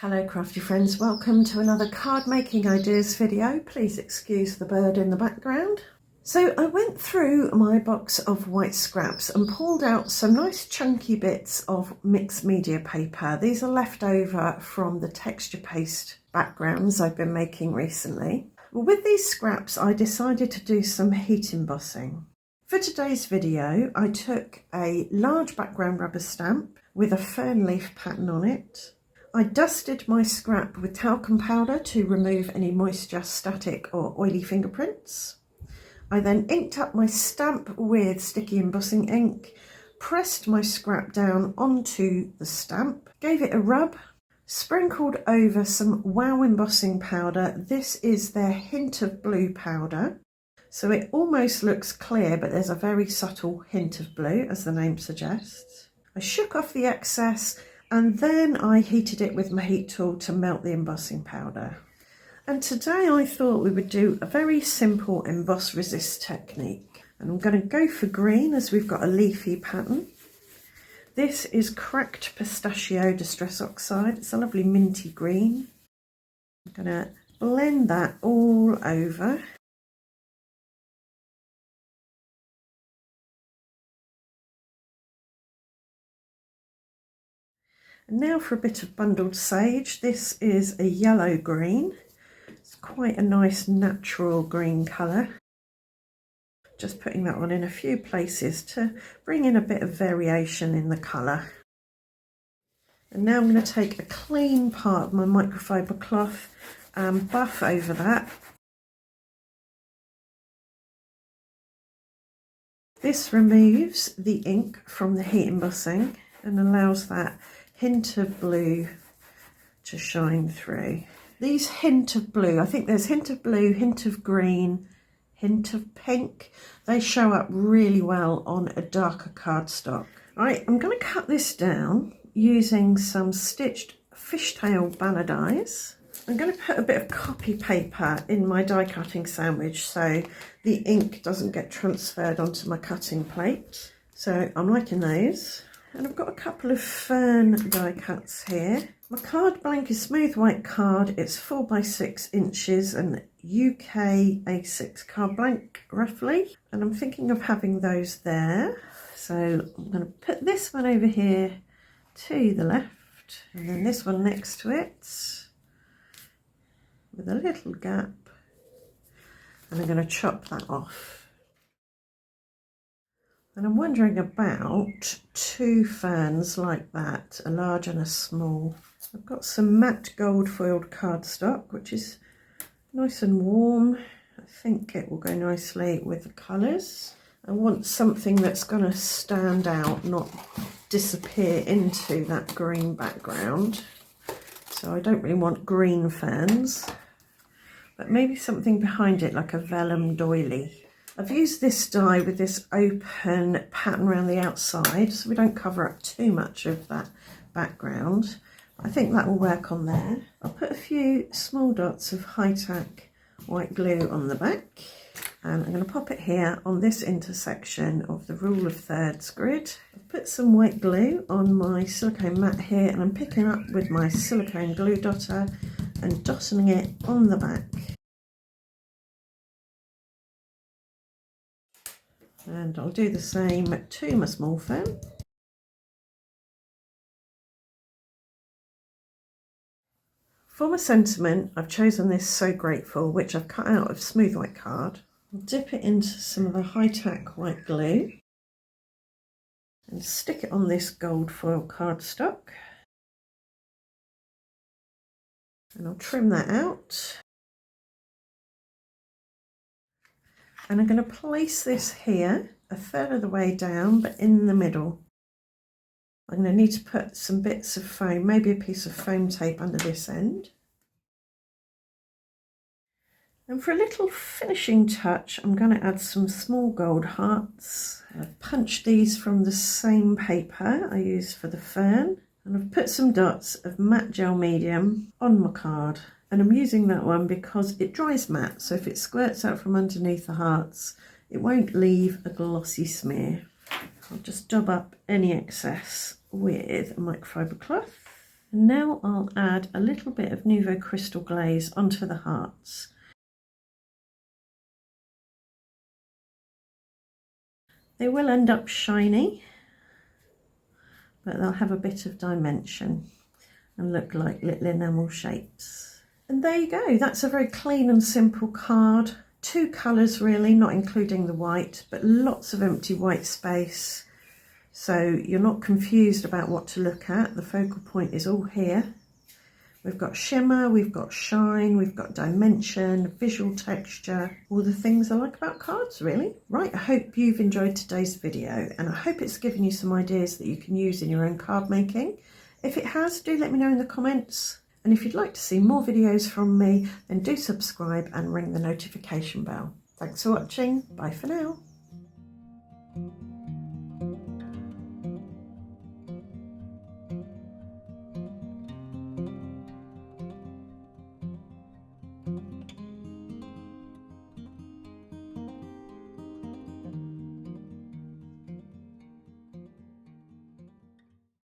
Hello crafty friends, welcome to another card making ideas video. Please excuse the bird in the background. So I went through my box of white scraps and pulled out some nice chunky bits of mixed media paper. These are left over from the texture paste backgrounds I've been making recently. With these scraps I decided to do some heat embossing. For today's video I took a large background rubber stamp with a fern leaf pattern on it. I dusted my scrap with talcum powder to remove any moisture, static or oily fingerprints. I then inked up my stamp with sticky embossing ink, pressed my scrap down onto the stamp, gave it a rub, sprinkled over some Wow embossing powder. This is their hint of blue powder. So it almost looks clear, but there's a very subtle hint of blue, as the name suggests. I shook off the excess and then I heated it with my heat tool to melt the embossing powder. And today I thought we would do a very simple emboss resist technique. And I'm going to go for green as we've got a leafy pattern. This is cracked pistachio distress oxide. It's a lovely minty green. I'm going to blend that all over. And now for a bit of bundled sage. This is a yellow green. It's quite a nice natural green colour. Just putting that on in a few places to bring in a bit of variation in the colour. And now I'm going to take a clean part of my microfiber cloth and buff over that. This removes the ink from the heat embossing and allows that hint of blue to shine through. These hint of blue, I think there's hint of blue, hint of green, hint of pink. They show up really well on a darker cardstock. Right, I'm going to cut this down using some stitched fishtail banner dies. I'm going to put a bit of copy paper in my die cutting sandwich so the ink doesn't get transferred onto my cutting plate. So I'm liking those. And I've got a couple of fern die cuts here. My card blank is smooth white card. It's 4 by 6 inches and UK A6 card blank roughly. And I'm thinking of having those there. So I'm going to put this one over here to the left and then this one next to it with a little gap. And I'm going to chop that off. And I'm wondering about 2 ferns like that, a large and a small. I've got some matte gold foiled cardstock, which is nice and warm. I think it will go nicely with the colours. I want something that's going to stand out, not disappear into that green background. So I don't really want green ferns, but maybe something behind it like a vellum doily. I've used this die with this open pattern around the outside so we don't cover up too much of that background. I think that will work on there. I'll put a few small dots of high-tack white glue on the back and I'm going to pop it here on this intersection of the rule of thirds grid. I've put some white glue on my silicone mat here and I'm picking up with my silicone glue dotter and dotting it on the back. And I'll do the same to my small fern. For my sentiment, I've chosen this So Grateful, which I've cut out of smooth white card. I'll dip it into some of the high-tack white glue and stick it on this gold foil cardstock. And I'll trim that out. And I'm going to place this here, a third of the way down, but in the middle. I'm going to need to put some bits of foam, maybe a piece of foam tape under this end. And for a little finishing touch, I'm going to add some small gold hearts. I've punched these from the same paper I used for the fern. And I've put some dots of matte gel medium on my card. And I'm using that one because it dries matte, so if it squirts out from underneath the hearts, it won't leave a glossy smear. I'll just dab up any excess with a microfiber cloth. And now I'll add a little bit of Nouveau Crystal glaze onto the hearts. They will end up shiny, but they'll have a bit of dimension and look like little enamel shapes. And there you go, that's a very clean and simple card. 2 colours really, not including the white, but lots of empty white space. So you're not confused about what to look at. The focal point is all here. We've got shimmer, we've got shine, we've got dimension, visual texture, all the things I like about cards really. Right, I hope you've enjoyed today's video and I hope it's given you some ideas that you can use in your own card making. If it has, do let me know in the comments. And if you'd like to see more videos from me, then do subscribe and ring the notification bell. Thanks for watching, bye for now.